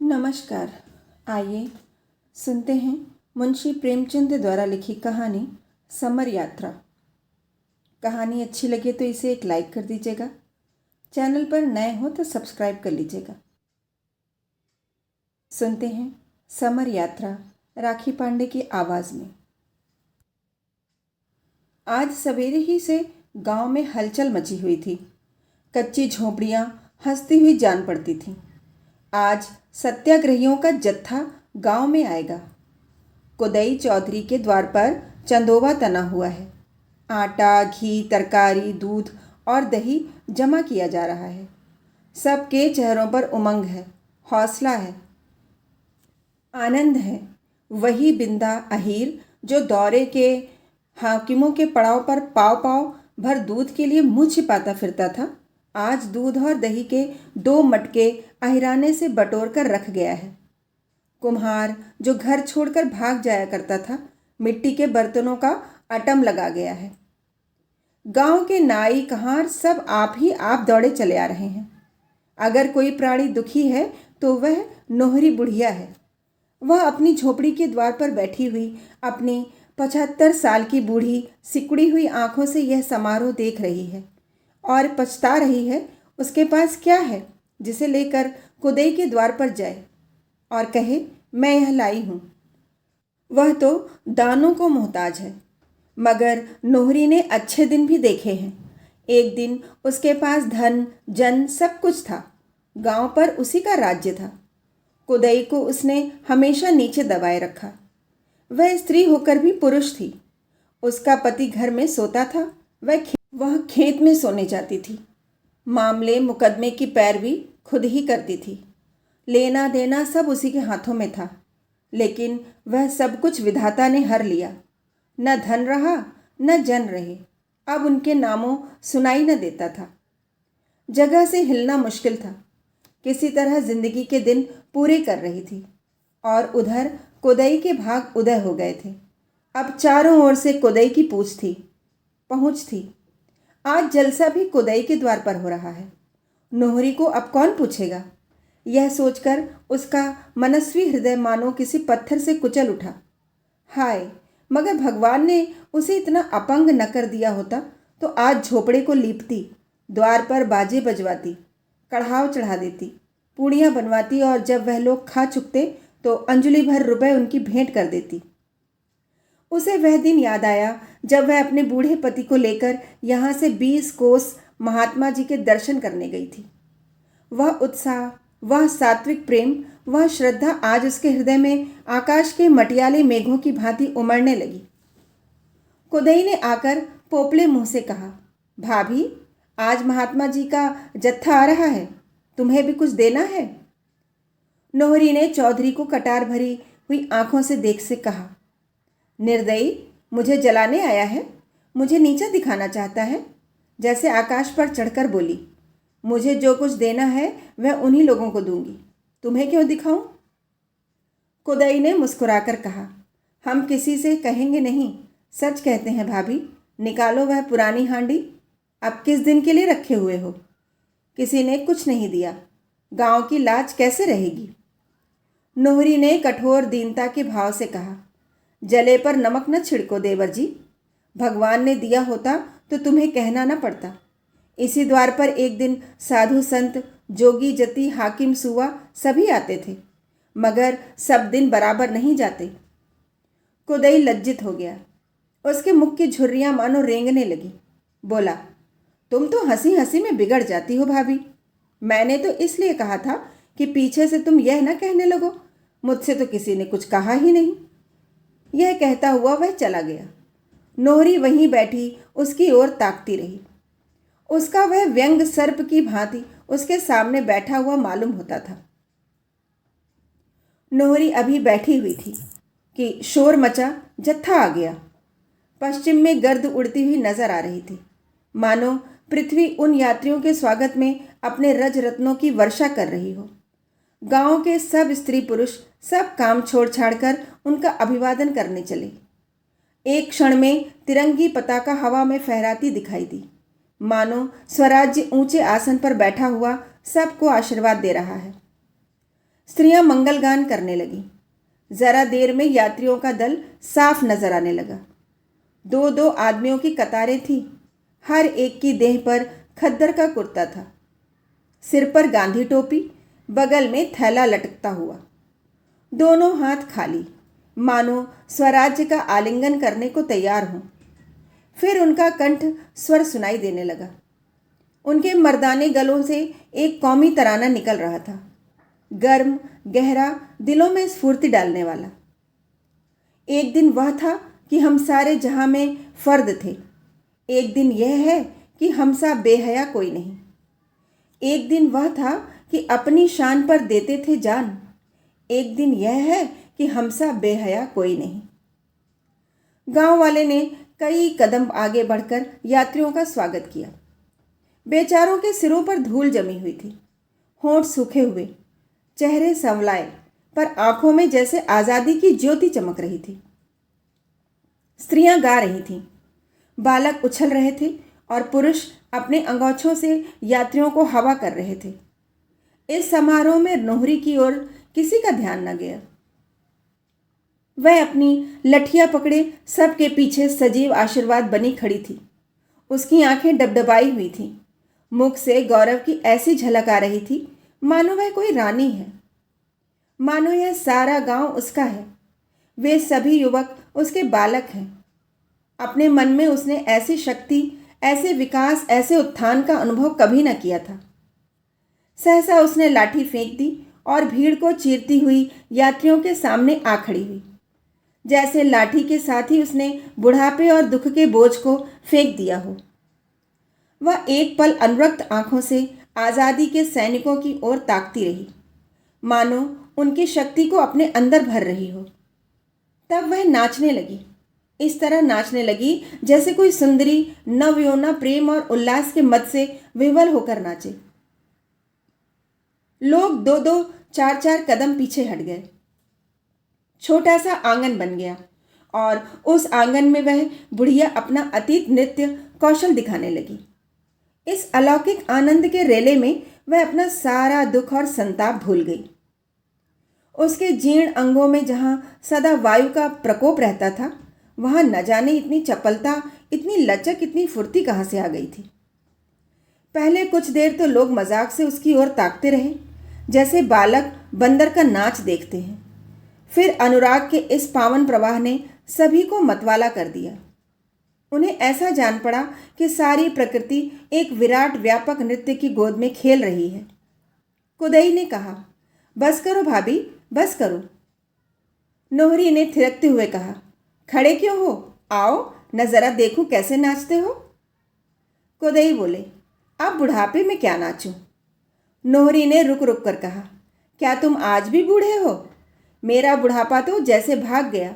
नमस्कार। आइए सुनते हैं मुंशी प्रेमचंद द्वारा लिखी कहानी समर यात्रा। कहानी अच्छी लगे तो इसे एक लाइक कर दीजिएगा। चैनल पर नए हो तो सब्सक्राइब कर लीजिएगा। सुनते हैं समर यात्रा राखी पांडे की आवाज़ में। आज सवेरे ही से गांव में हलचल मची हुई थी। कच्ची झोपड़ियां हंसती हुई जान पड़ती थीं। आज सत्याग्रहियों का जत्था गांव में आएगा। कुदई चौधरी के द्वार पर चंदोवा तना हुआ है। आटा, घी, तरकारी, दूध और दही जमा किया जा रहा है। सबके चेहरों पर उमंग है, हौसला है, आनंद है। वही बिंदा अहीर जो दौरे के हाकिमों के पड़ाव पर पाव पाव भर दूध के लिए मुंह छिपाता फिरता था, आज दूध और दही के 2 मटके अहिराने से बटोर कर रख गया है। कुम्हार जो घर छोड़कर भाग जाया करता था, मिट्टी के बर्तनों का अटम लगा गया है। गांव के नाई कहार सब आप ही आप दौड़े चले आ रहे हैं। अगर कोई प्राणी दुखी है तो वह नोहरी बुढ़िया है। वह अपनी झोपड़ी के द्वार पर बैठी हुई अपनी 75 साल की बूढ़ी सिकुड़ी हुई आंखों से यह समारोह देख रही है और पछता रही है। उसके पास क्या है जिसे लेकर कुदई के द्वार पर जाए और कहे मैं यह लाई हूँ। वह तो दानों को मोहताज है। मगर नोहरी ने अच्छे दिन भी देखे हैं। एक दिन उसके पास धन जन सब कुछ था। गांव पर उसी का राज्य था। कुदई को उसने हमेशा नीचे दबाए रखा। वह स्त्री होकर भी पुरुष थी। उसका पति घर में सोता था, वह खेत में सोने जाती थी। मामले मुकदमे की पैरवी खुद ही करती थी। लेना देना सब उसी के हाथों में था। लेकिन वह सब कुछ विधाता ने हर लिया। न धन रहा न जन रहे। अब उनके नामों सुनाई न देता था। जगह से हिलना मुश्किल था। किसी तरह जिंदगी के दिन पूरे कर रही थी और उधर कुदई के भाग उदय हो गए थे। अब चारों ओर से कुदई की पहुंच थी। आज जलसा भी कुदई के द्वार पर हो रहा है। नोहरी को अब कौन पूछेगा? यह सोचकर उसका मनस्वी हृदय मानो किसी पत्थर से कुचल उठा। हाय, मगर भगवान ने उसे इतना अपंग न कर दिया होता तो आज झोपड़े को लीपती, द्वार पर बाजे बजवाती, कढ़ाव चढ़ा देती, पूड़ियाँ बनवाती और जब वह लोग खा चुकते तो अंजलि भर रुपए उनकी भेंट कर देती। उसे वह दिन याद आया जब वह अपने बूढ़े पति को लेकर यहाँ से 20 कोस महात्मा जी के दर्शन करने गई थी। वह उत्साह, वह सात्विक प्रेम, वह श्रद्धा आज उसके हृदय में आकाश के मटियाले मेघों की भांति उमड़ने लगी। कुदई ने आकर पोपले मुंह से कहा, भाभी, आज महात्मा जी का जत्था आ रहा है, तुम्हें भी कुछ देना है। नोहरी ने चौधरी को कटार भरी हुई आंखों से देख से कहा, निर्दयी, मुझे जलाने आया है, मुझे नीचा दिखाना चाहता है। जैसे आकाश पर चढ़कर बोली, मुझे जो कुछ देना है वह उन्हीं लोगों को दूंगी, तुम्हें क्यों दिखाऊं? कुदई ने मुस्कुराकर कहा, हम किसी से कहेंगे नहीं, सच कहते हैं भाभी। निकालो वह पुरानी हांडी, अब किस दिन के लिए रखे हुए हो? किसी ने कुछ नहीं दिया, गांव की लाज कैसे रहेगी? नोहरी ने कठोर दीनता के भाव से कहा, जले पर नमक न छिड़को देवर जी। भगवान ने दिया होता तो तुम्हें कहना न पड़ता। इसी द्वार पर एक दिन साधु संत, जोगी जति, हाकिम सुआ सभी आते थे, मगर सब दिन बराबर नहीं जाते। कुदई लज्जित हो गया। उसके मुख की झुर्रियां मानो रेंगने लगी। बोला, तुम तो हंसी हंसी में बिगड़ जाती हो भाभी। मैंने तो इसलिए कहा था कि पीछे से तुम यह न कहने लगो, मुझसे तो किसी ने कुछ कहा ही नहीं। यह कहता हुआ वह चला गया। नोहरी वहीं बैठी उसकी ओर ताकती रही। उसका वह व्यंग सर्प की भांति उसके सामने बैठा हुआ मालूम होता था। नोहरी अभी बैठी हुई थी कि शोर मचा, जत्था आ गया। पश्चिम में गर्द उड़ती हुई नजर आ रही थी, मानो पृथ्वी उन यात्रियों के स्वागत में अपने रज रत्नों की वर्षा कर रही हो। गांव के सब स्त्री पुरुष सब काम छोड़ छाड़कर उनका अभिवादन करने चले। एक क्षण में तिरंगी पताका हवा में फहराती दिखाई दी, मानो स्वराज्य ऊंचे आसन पर बैठा हुआ सबको आशीर्वाद दे रहा है। स्त्रियां मंगलगान करने लगीं। जरा देर में यात्रियों का दल साफ नजर आने लगा। दो दो आदमियों की कतारें थीं। हर एक की देह पर खद्दर का कुर्ता था, सिर पर गांधी टोपी, बगल में थैला लटकता हुआ, दोनों हाथ खाली, मानो स्वराज्य का आलिंगन करने को तैयार हों। फिर उनका कंठ स्वर सुनाई देने लगा। उनके मर्दाने गलों से एक कौमी तराना निकल रहा था, गर्म, गहरा, दिलों में स्फूर्ति डालने वाला। एक दिन वह था कि हम सारे जहां में फर्द थे। एक दिन यह है कि हमसा बेहया कोई नहीं। एक दिन वह था कि अपनी शान पर देते थे जान। एक दिन यह है कि हमसा बेहया कोई नहीं। गांव वाले ने कई कदम आगे बढ़कर यात्रियों का स्वागत किया। बेचारों के सिरों पर धूल जमी हुई थी, होंठ सूखे हुए, चेहरे संवलाए, पर आंखों में जैसे आज़ादी की ज्योति चमक रही थी। स्त्रियां गा रही थीं, बालक उछल रहे थे और पुरुष अपने अंगोछों से यात्रियों को हवा कर रहे थे। इस समारोह में नोहरी की ओर किसी का ध्यान न गया। वह अपनी लठिया पकड़े सबके पीछे सजीव आशीर्वाद बनी खड़ी थी। उसकी आंखें डबडबाई हुई थीं। मुख से गौरव की ऐसी झलक आ रही थी मानो वह कोई रानी है, मानो यह सारा गांव उसका है, वे सभी युवक उसके बालक हैं। अपने मन में उसने ऐसी शक्ति, ऐसे विकास, ऐसे उत्थान का अनुभव कभी न किया था। सहसा उसने लाठी फेंक दी और भीड़ को चीरती हुई यात्रियों के सामने आ खड़ी हुई। जैसे लाठी के साथ ही उसने बुढ़ापे और दुख के बोझ को फेंक दिया हो। वह एक पल अनुरक्त आंखों से आज़ादी के सैनिकों की ओर ताकती रही, मानो उनकी शक्ति को अपने अंदर भर रही हो। तब वह नाचने लगी, इस तरह नाचने लगी जैसे कोई सुंदरी नवयौवना प्रेम और उल्लास के मद से विह्वल होकर नाचे। लोग दो दो चार चार कदम पीछे हट गए। छोटा सा आंगन बन गया और उस आंगन में वह बुढ़िया अपना अतीत नृत्य कौशल दिखाने लगी। इस अलौकिक आनंद के रेले में वह अपना सारा दुख और संताप भूल गई। उसके जीर्ण अंगों में जहां सदा वायु का प्रकोप रहता था, वहां न जाने इतनी चपलता, इतनी लचक, इतनी फुर्ती कहां से आ गई थी। पहले कुछ देर तो लोग मजाक से उसकी ओर ताकते रहे, जैसे बालक बंदर का नाच देखते हैं। फिर अनुराग के इस पावन प्रवाह ने सभी को मतवाला कर दिया। उन्हें ऐसा जान पड़ा कि सारी प्रकृति एक विराट व्यापक नृत्य की गोद में खेल रही है। कुदई ने कहा, बस करो भाभी, बस करो। नोहरी ने थिरकते हुए कहा, खड़े क्यों हो, आओ न जरा देखूं कैसे नाचते हो। कुदई बोले, अब बुढ़ापे में क्या नाचूं। नोहरी ने रुक रुक कर कहा, क्या तुम आज भी बूढ़े हो? मेरा बुढ़ापा तो जैसे भाग गया।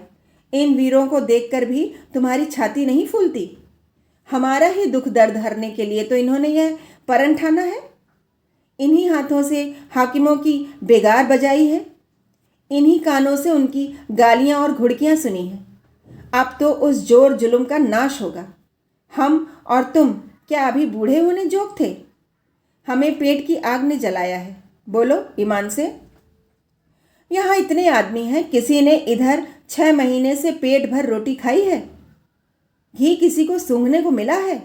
इन वीरों को देखकर भी तुम्हारी छाती नहीं फूलती। हमारा ही दुख दर्द हरने के लिए तो इन्होंने यह परन ठाना है। इन्हीं हाथों से हाकिमों की बेगार बजाई है, इन्हीं कानों से उनकी गालियां और घुड़कियां सुनी हैं। अब तो उस जोर जुल्म का नाश होगा। हम और तुम क्या अभी बूढ़े होने जोग थे? हमें पेट की आग ने जलाया है, बोलो ईमान से। यहाँ इतने आदमी हैं, किसी ने इधर 6 महीने से पेट भर रोटी खाई है? घी किसी को सूंघने को मिला है?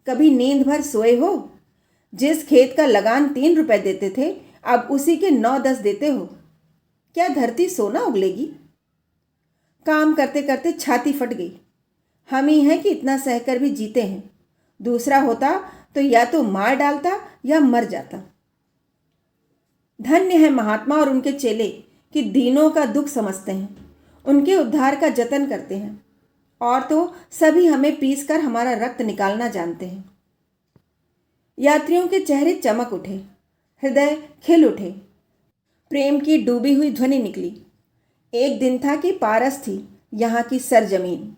कभी नींद भर सोए हो? जिस खेत का लगान 3 रुपए देते थे, अब उसी के 9-10 देते हो। क्या धरती सोना उगलेगी? काम करते करते छाती फट गई। हम ही हैं कि इतना सहकर भी जीते हैं। दूसरा होता तो या तो मार डालता या मर जाता। धन्य है महात्मा और उनके चेले कि दीनों का दुख समझते हैं, उनके उद्धार का जतन करते हैं, और तो सभी हमें पीसकर हमारा रक्त निकालना जानते हैं। यात्रियों के चेहरे चमक उठे, हृदय खिल उठे, प्रेम की डूबी हुई ध्वनि निकली। एक दिन था कि पारस थी यहाँ की सरजमीन।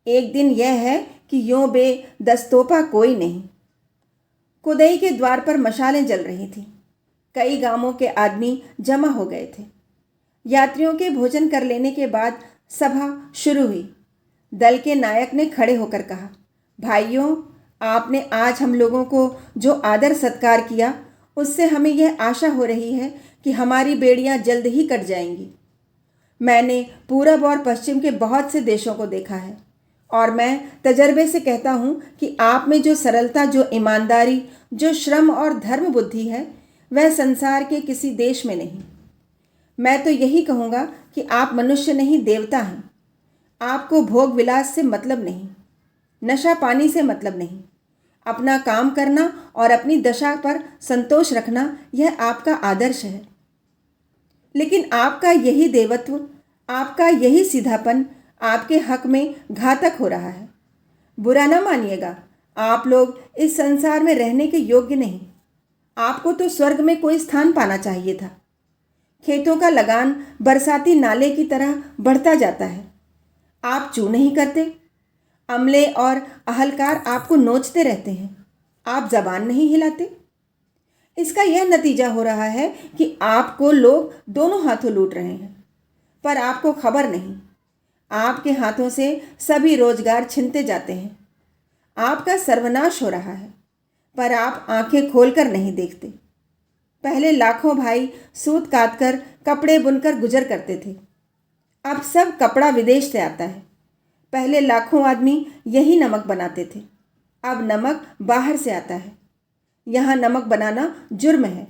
एक दिन यह है कि यों बेदस्तोपा कोई नहीं। कुदई के द्वार पर मशालें जल रही थीं। कई गांवों के आदमी जमा हो गए थे। यात्रियों के भोजन कर लेने के बाद सभा शुरू हुई। दल के नायक ने खड़े होकर कहा, भाइयों, आपने आज हम लोगों को जो आदर सत्कार किया, उससे हमें यह आशा हो रही है कि हमारी बेड़ियां जल्द ही कट जाएंगी। मैंने पूरब और पश्चिम के बहुत से देशों को देखा है और मैं तजर्बे से कहता हूँ कि आप में जो सरलता, जो ईमानदारी, जो श्रम और धर्म बुद्धि है, वह संसार के किसी देश में नहीं। मैं तो यही कहूँगा कि आप मनुष्य नहीं, देवता हैं। आपको भोग विलास से मतलब नहीं, नशा पानी से मतलब नहीं। अपना काम करना और अपनी दशा पर संतोष रखना, यह आपका आदर्श है। लेकिन आपका यही देवत्व, आपका यही सीधापन आपके हक में घातक हो रहा है। बुरा ना मानिएगा, आप लोग इस संसार में रहने के योग्य नहीं। आपको तो स्वर्ग में कोई स्थान पाना चाहिए था। खेतों का लगान बरसाती नाले की तरह बढ़ता जाता है। आप चू नहीं करते। अमले और अहलकार आपको नोचते रहते हैं। आप जबान नहीं हिलाते। इसका यह नतीजा हो रहा है कि आपको लोग दोनों हाथों लूट रहे हैं, पर आपको खबर नहीं। आपके हाथों से सभी रोजगार छिनते जाते हैं। आपका सर्वनाश हो रहा है, पर आप आंखें खोलकर नहीं देखते। पहले लाखों भाई सूत काटकर, कपड़े बुनकर गुजर करते थे। अब सब कपड़ा विदेश से आता है। पहले लाखों आदमी यही नमक बनाते थे। अब नमक बाहर से आता है। यहाँ नमक बनाना जुर्म है।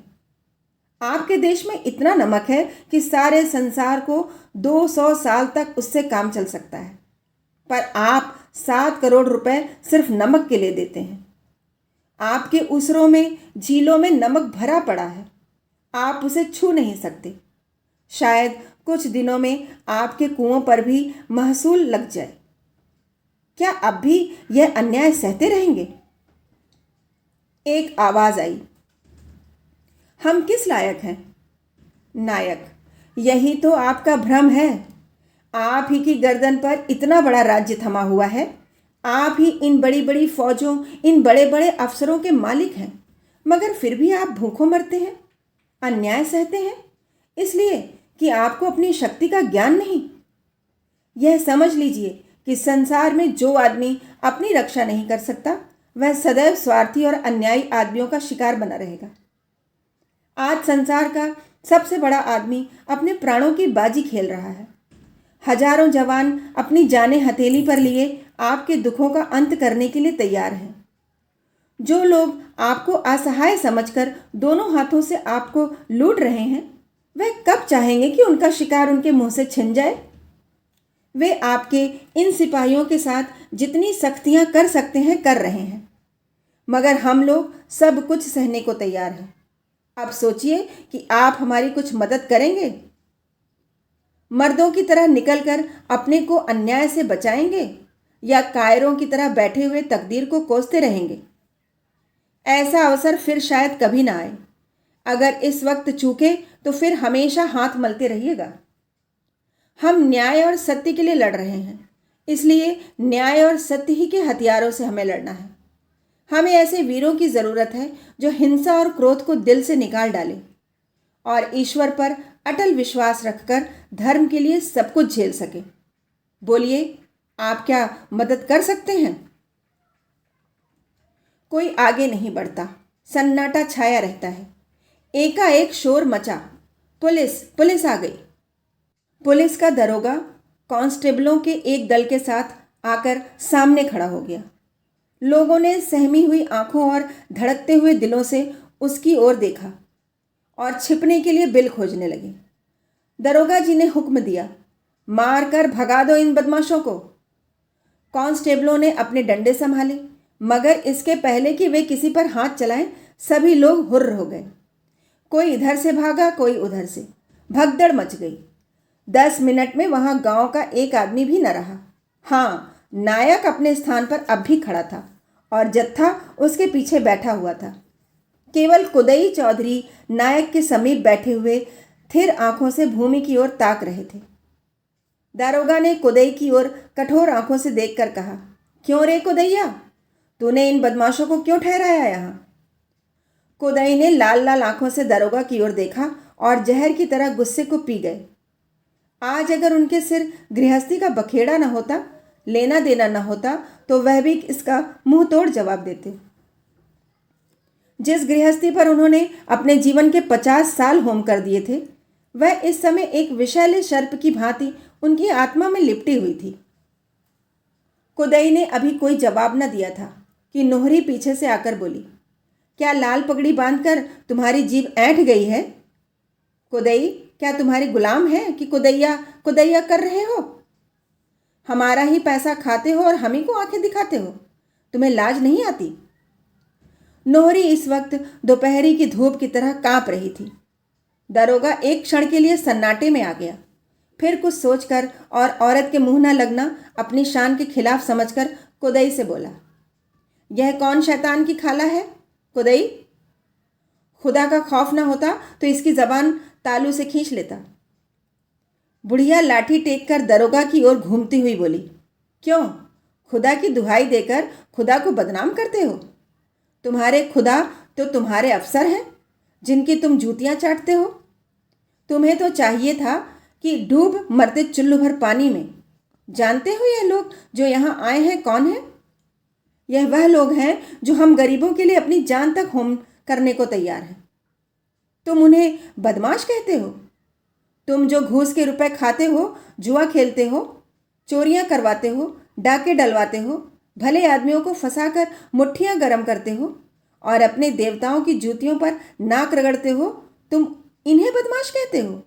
आपके देश में इतना नमक है कि सारे संसार को 200 साल तक उससे काम चल सकता है, पर आप 7 करोड़ रुपए सिर्फ नमक के लिए देते हैं। आपके उसरों में, झीलों में नमक भरा पड़ा है। आप उसे छू नहीं सकते। शायद कुछ दिनों में आपके कुओं पर भी महसूल लग जाए। क्या अब भी यह अन्याय सहते रहेंगे? एक आवाज आई, हम किस लायक हैं? नायक, यही तो आपका भ्रम है। आप ही की गर्दन पर इतना बड़ा राज्य थमा हुआ है। आप ही इन बड़ी बड़ी फौजों, इन बड़े बड़े अफसरों के मालिक हैं, मगर फिर भी आप भूखों मरते हैं, अन्याय सहते हैं, इसलिए कि आपको अपनी शक्ति का ज्ञान नहीं। यह समझ लीजिए कि संसार में जो आदमी अपनी रक्षा नहीं कर सकता, वह सदैव स्वार्थी और अन्यायी आदमियों का शिकार बना रहेगा। आज संसार का सबसे बड़ा आदमी अपने प्राणों की बाजी खेल रहा है। हजारों जवान अपनी जानें हथेली पर लिए आपके दुखों का अंत करने के लिए तैयार हैं। जो लोग आपको असहाय समझकर दोनों हाथों से आपको लूट रहे हैं, वह कब चाहेंगे कि उनका शिकार उनके मुंह से छिन जाए? वे आपके इन सिपाहियों के साथ जितनी सख्तियां कर सकते हैं कर रहे हैं, मगर हम लोग सब कुछ सहने को तैयार हैं। अब सोचिए कि आप हमारी कुछ मदद करेंगे? मर्दों की तरह निकलकर अपने को अन्याय से बचाएंगे या कायरों की तरह बैठे हुए तकदीर को कोसते रहेंगे? ऐसा अवसर फिर शायद कभी ना आए। अगर इस वक्त चूके तो फिर हमेशा हाथ मलते रहिएगा। हम न्याय और सत्य के लिए लड़ रहे हैं, इसलिए न्याय और सत्य ही के हथियारों से हमें लड़ना है। हमें ऐसे वीरों की ज़रूरत है जो हिंसा और क्रोध को दिल से निकाल डाले और ईश्वर पर अटल विश्वास रखकर धर्म के लिए सब कुछ झेल सके। बोलिए, आप क्या मदद कर सकते हैं? कोई आगे नहीं बढ़ता। सन्नाटा छाया रहता है। एकाएक शोर मचा, पुलिस पुलिस आ गई। पुलिस का दरोगा कांस्टेबलों के एक दल के साथ आकर सामने खड़ा हो गया। लोगों ने सहमी हुई आंखों और धड़कते हुए दिलों से उसकी ओर देखा और छिपने के लिए बिल खोजने लगे। दरोगा जी ने हुक्म दिया, मार कर भगा दो इन बदमाशों को। कांस्टेबलों ने अपने डंडे संभाले, मगर इसके पहले कि वे किसी पर हाथ चलाएं, सभी लोग हुर्र हो गए। कोई इधर से भागा, कोई उधर से। भगदड़ मच गई। 10 मिनट में वहां गांव का एक आदमी भी न रहा। हाँ, नायक अपने स्थान पर अब भी खड़ा था और जत्था उसके पीछे बैठा हुआ था। केवल कुदई चौधरी नायक के समीप बैठे हुए थिर आंखों से भूमि की ओर ताक रहे थे। दारोगा ने कुदई की ओर कठोर आंखों से देखकर कहा, क्यों रे कुदैया, तूने इन बदमाशों को क्यों ठहराया यहाँ? कुदई ने लाल लाल आंखों से दारोगा की ओर देखा और जहर की तरह गुस्से को पी गए। आज अगर उनके सिर गृहस्थी का बखेड़ा न होता, लेना देना न होता, तो वह भी इसका मुंह तोड़ जवाब देते। जिस गृहस्थी पर उन्होंने अपने जीवन के 50 साल होम कर दिए थे, वह इस समय एक विषैले सर्प की भांति उनकी आत्मा में लिपटी हुई थी। कुदई ने अभी कोई जवाब न दिया था कि नोहरी पीछे से आकर बोली, क्या लाल पगड़ी बांधकर तुम्हारी जीभ ऐंठ गई है? कुदई क्या तुम्हारे गुलाम है कि कुदैया कुदैया कर रहे हो? हमारा ही पैसा खाते हो और हम ही को आंखें दिखाते हो। तुम्हें लाज नहीं आती? नोहरी इस वक्त दोपहरी की धूप की तरह कांप रही थी। दरोगा एक क्षण के लिए सन्नाटे में आ गया, फिर कुछ सोचकर और औरत के मुंह न लगना अपनी शान के खिलाफ समझकर कुदई से बोला, यह कौन शैतान की खाला है कुदई? खुदा का खौफ ना होता तो इसकी जबान तालू से खींच लेता। बुढ़िया लाठी टेक कर दरोगा की ओर घूमती हुई बोली, क्यों, खुदा की दुहाई देकर खुदा को बदनाम करते हो? तुम्हारे खुदा तो तुम्हारे अफसर हैं जिनकी तुम जूतियां चाटते हो। तुम्हें तो चाहिए था कि डूब मरते चुल्लू भर पानी में। जानते हो यह लोग जो यहाँ आए हैं कौन है? यह वह लोग हैं जो हम गरीबों के लिए अपनी जान तक होम करने को तैयार हैं। तुम उन्हें बदमाश कहते हो? तुम जो घूस के रुपए खाते हो, जुआ खेलते हो, चोरियां करवाते हो, डाके डलवाते हो, भले आदमियों को फंसाकर मुट्ठियां गरम करते हो और अपने देवताओं की जूतियों पर नाक रगड़ते हो, तुम इन्हें बदमाश कहते हो?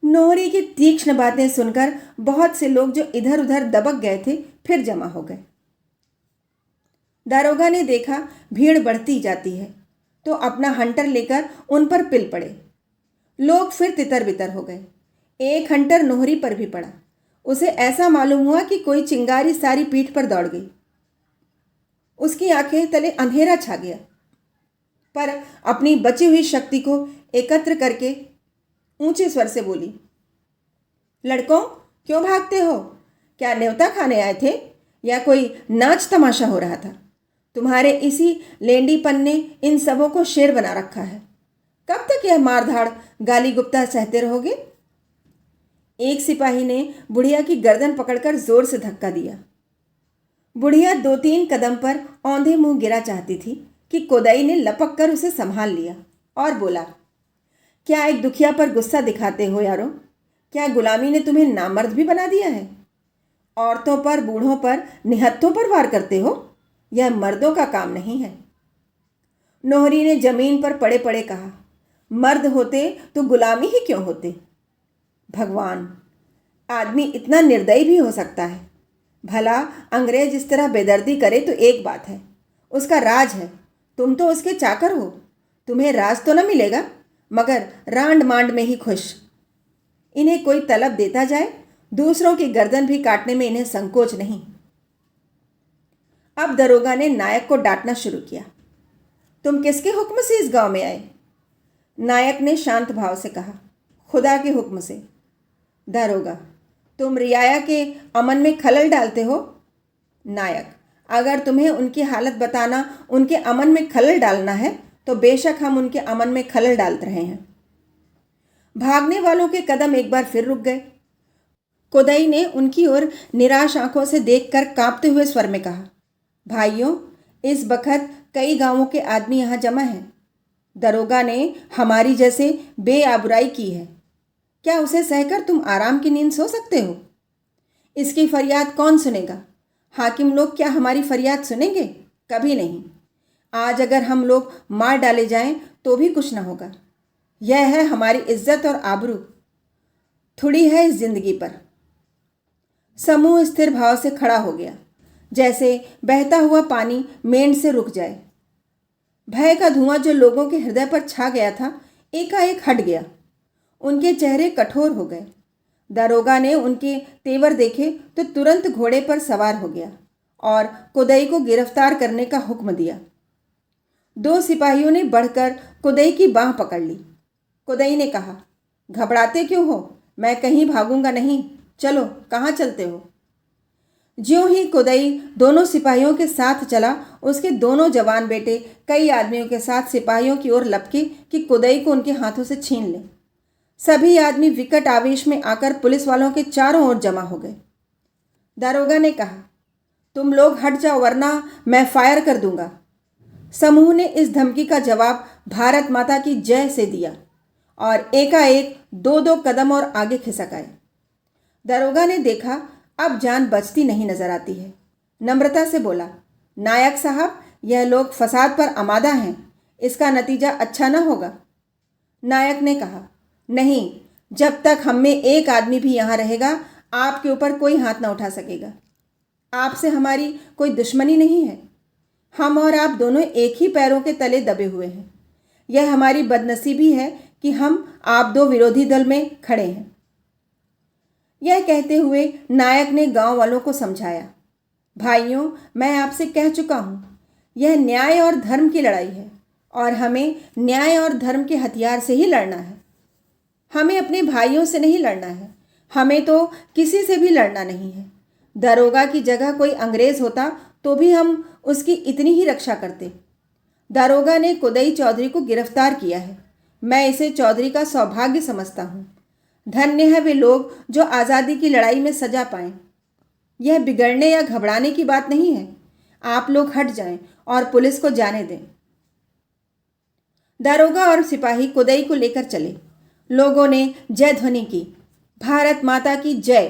नोहरी की तीक्ष्ण बातें सुनकर बहुत से लोग जो इधर उधर दबक गए थे फिर जमा हो गए। दारोगा ने देखा भीड़ बढ़ती जाती है तो अपना हंटर लेकर उन पर पिल पड़े। लोग फिर तितर बितर हो गए। एक हंटर नोहरी पर भी पड़ा। उसे ऐसा मालूम हुआ कि कोई चिंगारी सारी पीठ पर दौड़ गई। उसकी आंखें तले अंधेरा छा गया, पर अपनी बची हुई शक्ति को एकत्र करके ऊंचे स्वर से बोली, लड़कों क्यों भागते हो? क्या न्योता खाने आए थे या कोई नाच तमाशा हो रहा था? तुम्हारे इसी लेंडीपन ने इन सबों को शेर बना रखा है। कब तक यह मारधाड़ गाली गुप्ता सहते रहोगे? एक सिपाही ने बुढ़िया की गर्दन पकड़कर जोर से धक्का दिया। बुढ़िया 2-3 कदम पर औंधे मुंह गिरा चाहती थी कि कोदाई ने लपक कर उसे संभाल लिया और बोला, क्या एक दुखिया पर गुस्सा दिखाते हो यारो? क्या गुलामी ने तुम्हें नामर्द भी बना दिया है? औरतों पर, बूढ़ों पर, निहत्थों पर वार करते हो? यह मर्दों का काम नहीं है। नोहरी ने जमीन पर पड़े पड़े कहा, मर्द होते तो गुलामी ही क्यों होते? भगवान, आदमी इतना निर्दयी भी हो सकता है। भला अंग्रेज इस तरह बेदर्दी करे तो एक बात है, उसका राज है, तुम तो उसके चाकर हो। तुम्हें राज तो न मिलेगा, मगर रांड मांड में ही खुश। इन्हें कोई तलब देता जाए, दूसरों की गर्दन भी काटने में इन्हें संकोच नहीं। अब दरोगा ने नायक को डांटना शुरू किया, तुम किसके हुक्म से इस गांव में आए? नायक ने शांत भाव से कहा, खुदा के हुक्म से। दरोगा, तुम रियाया के अमन में खलल डालते हो? नायक, अगर तुम्हें उनकी हालत बताना उनके अमन में खलल डालना है तो बेशक हम उनके अमन में खलल डाल रहे हैं। भागने वालों के कदम एक बार फिर रुक गए। कोदई ने उनकी ओर निराश आंखों से देखकर कांपते हुए स्वर में कहा, भाइयों, इस बखत कई गांवों के आदमी यहाँ जमा हैं। दरोगा ने हमारी जैसे बेआबुराई की है। क्या उसे सहकर तुम आराम की नींद सो सकते हो? इसकी फरियाद कौन सुनेगा? हाकिम लोग क्या हमारी फरियाद सुनेंगे? कभी नहीं। आज अगर हम लोग मार डाले जाएं तो भी कुछ ना होगा। यह है हमारी इज्जत और आबरू, थोड़ी है इस जिंदगी पर। समूह स्थिर भाव से खड़ा हो गया, जैसे बहता हुआ पानी मेंढ से रुक जाए। भय का धुआं जो लोगों के हृदय पर छा गया था, एकाएक हट गया। उनके चेहरे कठोर हो गए। दारोगा ने उनके तेवर देखे तो तुरंत घोड़े पर सवार हो गया और कुदई को गिरफ्तार करने का हुक्म दिया। 2 सिपाहियों ने बढ़कर कुदई की बाँह पकड़ ली। कुदई ने कहा, घबराते क्यों हो? मैं कहीं भागूंगा नहीं। चलो, कहाँ चलते हो? ज्यों ही कुदई दोनों सिपाहियों के साथ चला, उसके दोनों जवान बेटे कई आदमियों के साथ सिपाहियों की ओर लपके कि कुदई को उनके हाथों से छीन ले। सभी आदमी विकट आवेश में आकर पुलिस वालों के चारों ओर जमा हो गए। दारोगा ने कहा, तुम लोग हट जाओ वरना मैं फायर कर दूंगा। समूह ने इस धमकी का जवाब भारत माता की जय से दिया और एकाएक दो दो कदम और आगे खिसक आए। दरोगा ने देखा अब जान बचती नहीं नजर आती है। नम्रता से बोला, नायक साहब, यह लोग फसाद पर आमादा हैं, इसका नतीजा अच्छा न होगा। नायक ने कहा, नहीं, जब तक हम में एक आदमी भी यहाँ रहेगा आपके ऊपर कोई हाथ न उठा सकेगा। आपसे हमारी कोई दुश्मनी नहीं है। हम और आप दोनों एक ही पैरों के तले दबे हुए हैं। यह हमारी बदनसीबी है कि हम आप दो विरोधी दल में खड़े हैं। यह कहते हुए नायक ने गांव वालों को समझाया, भाइयों, मैं आपसे कह चुका हूँ, यह न्याय और धर्म की लड़ाई है और हमें न्याय और धर्म के हथियार से ही लड़ना है। हमें अपने भाइयों से नहीं लड़ना है, हमें तो किसी से भी लड़ना नहीं है। दरोगा की जगह कोई अंग्रेज होता तो भी हम उसकी इतनी ही रक्षा करते। दरोगा ने कुदई चौधरी को गिरफ्तार किया है। मैं इसे चौधरी का सौभाग्य समझता हूँ। धन्य है वे लोग जो आज़ादी की लड़ाई में सजा पाएं। यह बिगड़ने या घबराने की बात नहीं है। आप लोग हट जाएं और पुलिस को जाने दें। दरोगा और सिपाही कुदई को लेकर चले। लोगों ने जय ध्वनि की, भारत माता की जय।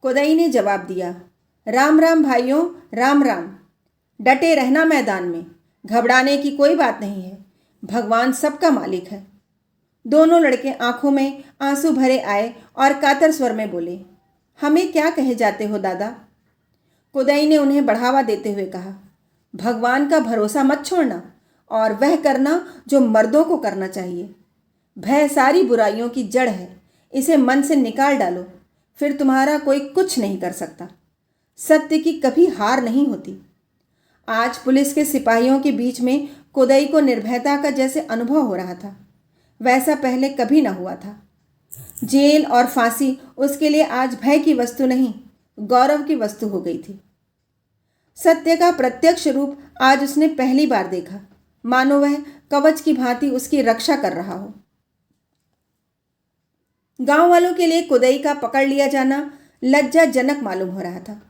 कुदई ने जवाब दिया, राम राम भाइयों, राम राम। डटे रहना मैदान में, घबराने की कोई बात नहीं है। भगवान सबका मालिक है। दोनों लड़के आंखों में आंसू भरे आए और कातर स्वर में बोले, हमें क्या कहे जाते हो दादा। कुदई ने उन्हें बढ़ावा देते हुए कहा, भगवान का भरोसा मत छोड़ना और वह करना जो मर्दों को करना चाहिए। भय सारी बुराइयों की जड़ है, इसे मन से निकाल डालो, फिर तुम्हारा कोई कुछ नहीं कर सकता। सत्य की कभी हार नहीं होती। आज पुलिस के सिपाहियों के बीच में कुदई को निर्भयता का जैसे अनुभव हो रहा था, वैसा पहले कभी न हुआ था। जेल और फांसी उसके लिए आज भय की वस्तु नहीं, गौरव की वस्तु हो गई थी। सत्य का प्रत्यक्ष रूप आज उसने पहली बार देखा, मानो वह कवच की भांति उसकी रक्षा कर रहा हो। गांव वालों के लिए कुदई का पकड़ लिया जाना लज्जाजनक मालूम हो रहा था।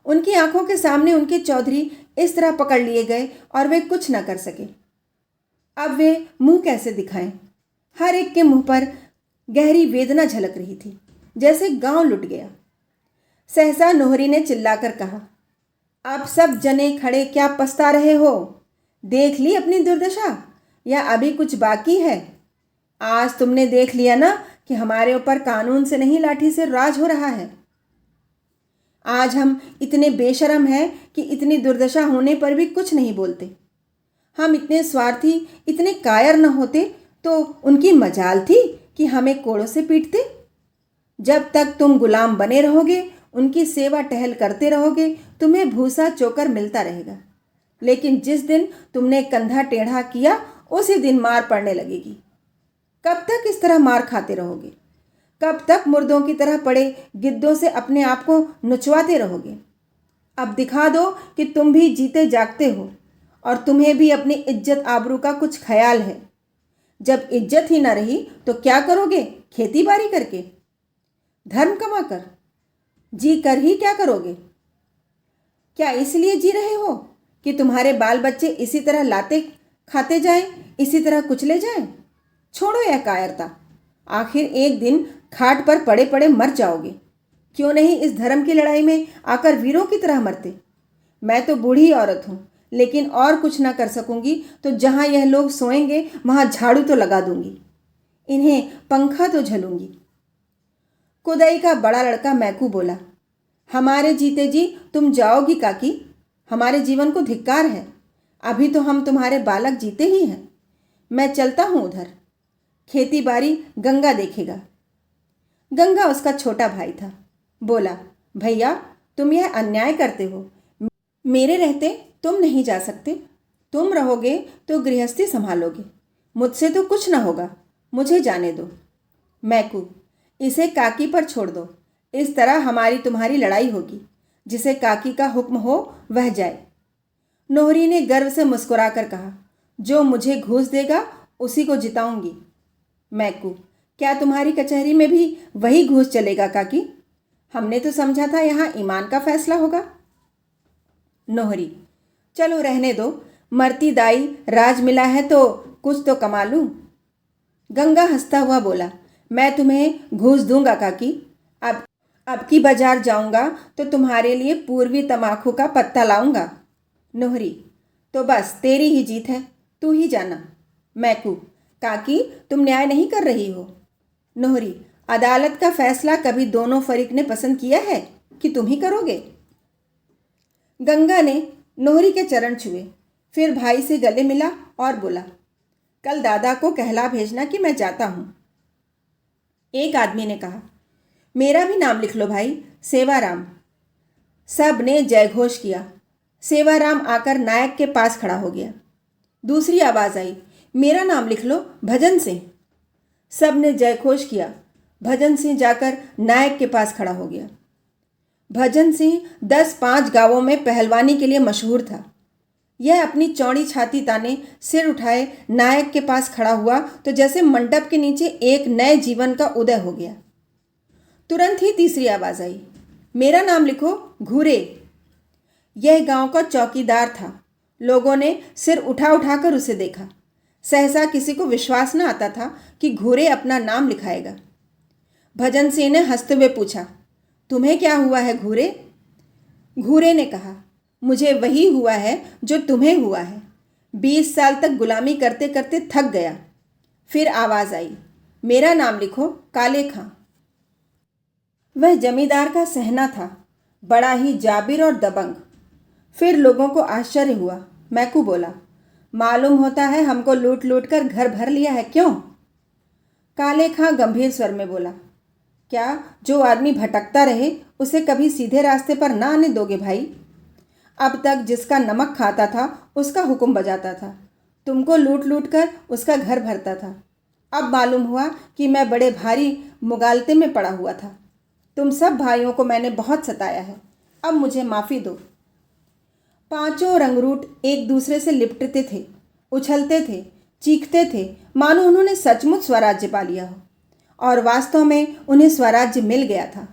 उनकी आंखों के सामने उनके चौधरी इस तरह पकड़ लिए गए और वे कुछ न कर सके। अब वे मुंह कैसे दिखाएं? हर एक के मुंह पर गहरी वेदना झलक रही थी, जैसे गांव लुट गया। सहसा नोहरी ने चिल्लाकर कहा, अब सब जने खड़े क्या पछता रहे हो? देख ली अपनी दुर्दशा या अभी कुछ बाकी है? आज तुमने देख लिया ना कि हमारे ऊपर कानून से नहीं लाठी से राज हो रहा है। आज हम इतने बेशर्म हैं कि इतनी दुर्दशा होने पर भी कुछ नहीं बोलते। हम इतने स्वार्थी, इतने कायर न होते तो उनकी मजाल थी कि हमें कोड़ों से पीटते। जब तक तुम गुलाम बने रहोगे, उनकी सेवा टहल करते रहोगे, तुम्हें भूसा चोकर मिलता रहेगा। लेकिन जिस दिन तुमने कंधा टेढ़ा किया, उसी दिन मार पड़ने लगेगी। कब तक इस तरह मार खाते रहोगे? कब तक मुर्दों की तरह पड़े गिद्धों से अपने आप को नुचवाते रहोगे? अब दिखा दो कि तुम भी जीते जागते हो और तुम्हें भी अपनी इज्जत आबरू का कुछ ख्याल है। जब इज्जत ही ना रही तो क्या करोगे? खेती बाड़ी करके, धर्म कमा कर, जी कर ही क्या करोगे? क्या इसलिए जी रहे हो कि तुम्हारे बाल बच्चे इसी तरह लाते खाते जाएं, इसी तरह कुचले जाएं? छोड़ो यह कायरता। आखिर एक दिन खाट पर पड़े पड़े मर जाओगे। क्यों नहीं इस धर्म की लड़ाई में आकर वीरों की तरह मरते? मैं तो बूढ़ी औरत हूँ, लेकिन और कुछ ना कर सकूंगी तो जहाँ यह लोग सोएंगे वहाँ झाड़ू तो लगा दूंगी, इन्हें पंखा तो झलूंगी। कुदई का बड़ा लड़का मैकू बोला, हमारे जीते जी तुम जाओगी काकी? हमारे जीवन को धिक्कार है। अभी तो हम तुम्हारे बालक जीते ही हैं। मैं चलता हूँ उधर। खेती बाड़ी गंगा देखेगा। गंगा उसका छोटा भाई था। बोला, भैया तुम यह अन्याय करते हो। मेरे रहते तुम नहीं जा सकते। तुम रहोगे तो गृहस्थी संभालोगे, मुझसे तो कुछ ना होगा। मुझे जाने दो। मैकू, इसे काकी पर छोड़ दो। इस तरह हमारी तुम्हारी लड़ाई होगी। जिसे काकी का हुक्म हो वह जाए। नोहरी ने गर्व से मुस्कुराकर कहा, जो मुझे घूस देगा उसी को जिताऊंगी। मैकू, क्या तुम्हारी कचहरी में भी वही घूस चलेगा काकी? हमने तो समझा था यहाँ ईमान का फैसला होगा। नोहरी, चलो रहने दो, मरती दाई राज मिला है तो कुछ तो कमा लूं। गंगा हंसता हुआ बोला, मैं तुम्हें घूस दूंगा काकी। अब अब की बाजार जाऊंगा तो तुम्हारे लिए पूर्वी तमाकू का पत्ता लाऊंगा। नोहरी, तो बस तेरी ही जीत है, तू ही जाना। मैकू, काकी तुम न्याय नहीं कर रही हो। नोहरी, अदालत का फैसला कभी दोनों फरीक ने पसंद किया है कि तुम ही करोगे। गंगा ने नोहरी के चरण छुए, फिर भाई से गले मिला और बोला, कल दादा को कहला भेजना कि मैं जाता हूं। एक आदमी ने कहा, मेरा भी नाम लिख लो भाई, सेवाराम। सब ने जयघोष किया। सेवाराम आकर नायक के पास खड़ा हो गया। दूसरी आवाज आई, मेरा नाम लिख लो, भजन सिंह। सब ने जयघोष किया। भजन सिंह जाकर नायक के पास खड़ा हो गया। भजन सिंह 10-5 गांवों में पहलवानी के लिए मशहूर था। यह अपनी चौड़ी छाती ताने सिर उठाए नायक के पास खड़ा हुआ तो जैसे मंडप के नीचे एक नए जीवन का उदय हो गया। तुरंत ही तीसरी आवाज आई, मेरा नाम लिखो, घूरे। यह गांव का चौकीदार था। लोगों ने सिर उठा उठाकर उसे देखा। सहसा किसी को विश्वास न आता था कि घूरे अपना नाम लिखाएगा। भजन सिंह ने हंसते हुए पूछा, तुम्हें क्या हुआ है घूरे? घूरे ने कहा, मुझे वही हुआ है जो तुम्हें हुआ है। 20 साल तक गुलामी करते करते थक गया। फिर आवाज आई, मेरा नाम लिखो, काले खां। वह जमींदार का सहना था, बड़ा ही जाबिर और दबंग। फिर लोगों को आश्चर्य हुआ। मैकू बोला, मालूम होता है हमको लूट लूट कर घर भर लिया है, क्यों? काले खां गंभीर स्वर में बोला, क्या जो आदमी भटकता रहे उसे कभी सीधे रास्ते पर ना आने दोगे भाई? अब तक जिसका नमक खाता था उसका हुक्म बजाता था, तुमको लूट लूट कर उसका घर भरता था। अब मालूम हुआ कि मैं बड़े भारी मुगालते में पड़ा हुआ था। तुम सब भाइयों को मैंने बहुत सताया है, अब मुझे माफ़ी दो। पांचों रंगरूट एक दूसरे से लिपटते थे, उछलते थे, चीखते थे, मानो उन्होंने सचमुच स्वराज्य पा लिया हो। और वास्तव में उन्हें स्वराज्य मिल गया था।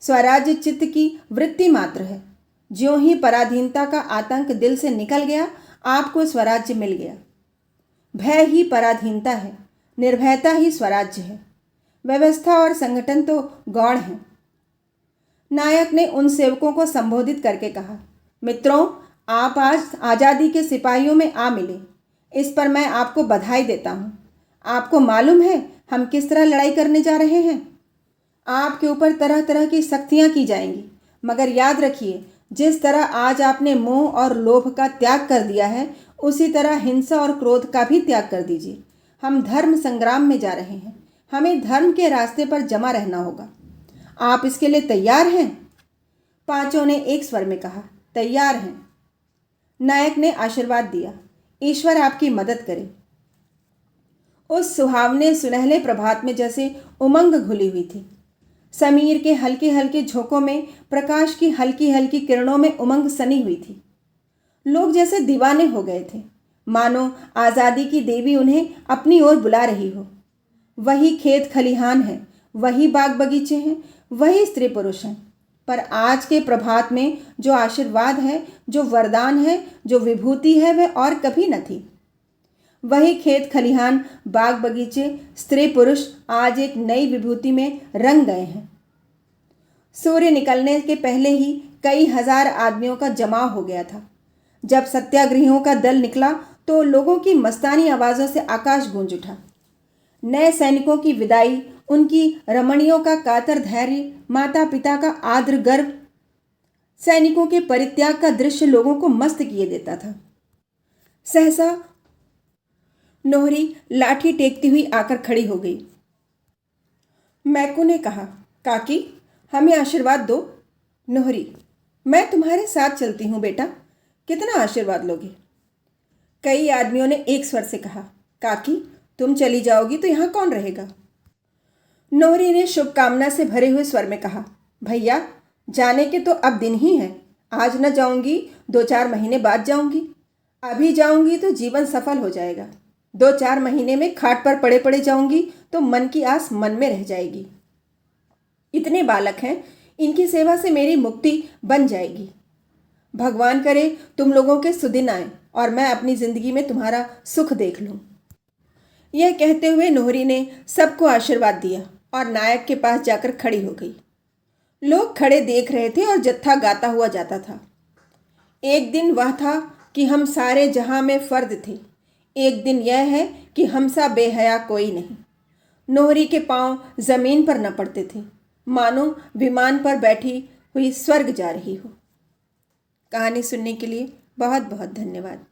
स्वराज्य चित्त की वृत्ति मात्र है। ज्यों ही पराधीनता का आतंक दिल से निकल गया, आपको स्वराज्य मिल गया। भय ही पराधीनता है, निर्भयता ही स्वराज्य है। व्यवस्था और संगठन तो गौण है। नायक ने उन सेवकों को संबोधित करके कहा, मित्रों, आप आज आज़ादी के सिपाहियों में आ मिले, इस पर मैं आपको बधाई देता हूँ। आपको मालूम है हम किस तरह लड़ाई करने जा रहे हैं? आपके ऊपर तरह तरह की सख्तियाँ की जाएंगी, मगर याद रखिए, जिस तरह आज आपने मोह और लोभ का त्याग कर दिया है, उसी तरह हिंसा और क्रोध का भी त्याग कर दीजिए। हम धर्म संग्राम में जा रहे हैं, हमें धर्म के रास्ते पर जमा रहना होगा। आप इसके लिए तैयार हैं? पांचों ने एक स्वर में कहा, तैयार हैं। नायक ने आशीर्वाद दिया, ईश्वर आपकी मदद करे। उस सुहावने सुनहले प्रभात में जैसे उमंग घुली हुई थी। समीर के हल्के हल्के झोंकों में प्रकाश की हल्की हल्की किरणों में उमंग सनी हुई थी। लोग जैसे दीवाने हो गए थे, मानो आज़ादी की देवी उन्हें अपनी ओर बुला रही हो। वही खेत खलिहान है, वही बाग बगीचे हैं, वही स्त्री पुरुष हैं, पर आज के प्रभात में जो आशीर्वाद है, जो वरदान है, जो विभूति है, वह और कभी न थी। वही खेत खलिहान, बाग बगीचे, स्त्री पुरुष आज एक नई विभूति में रंग गए हैं। सूर्य निकलने के पहले ही कई हजार आदमियों का जमाव हो गया था। जब सत्याग्रहियों का दल निकला तो लोगों की मस्तानी आवाज़ों से आकाश गूंज उठा। नए सैनिकों की विदाई, उनकी रमणियों का कातर धैर्य, माता पिता का आदर गर्व, सैनिकों के परित्याग का दृश्य लोगों को मस्त किए देता था। सहसा नोहरी लाठी टेकती हुई आकर खड़ी हो गई। मैकू ने कहा, काकी हमें आशीर्वाद दो। नोहरी, मैं तुम्हारे साथ चलती हूँ बेटा, कितना आशीर्वाद लोगे? कई आदमियों ने एक स्वर से कहा, काकी तुम चली जाओगी तो यहाँ कौन रहेगा? नोहरी ने शुभकामना से भरे हुए स्वर में कहा, भैया जाने के तो अब दिन ही है। आज न जाऊंगी, 2-4 महीने बाद जाऊंगी। अभी जाऊंगी तो जीवन सफल हो जाएगा। 2-4 महीने में खाट पर पड़े पड़े जाऊंगी तो मन की आस मन में रह जाएगी। इतने बालक हैं, इनकी सेवा से मेरी मुक्ति बन जाएगी। भगवान करे तुम लोगों के सुदिन आए और मैं अपनी ज़िंदगी में तुम्हारा सुख देख लूँ। यह कहते हुए नोहरी ने सबको आशीर्वाद दिया और नायक के पास जाकर खड़ी हो गई। लोग खड़े देख रहे थे और जत्था गाता हुआ जाता था। एक दिन वह था कि हम सारे जहां में फर्द थे, एक दिन यह है कि हमसा बेहया कोई नहीं। नोहरी के पांव जमीन पर न पड़ते थे, मानो विमान पर बैठी हुई स्वर्ग जा रही हो। कहानी सुनने के लिए बहुत बहुत धन्यवाद।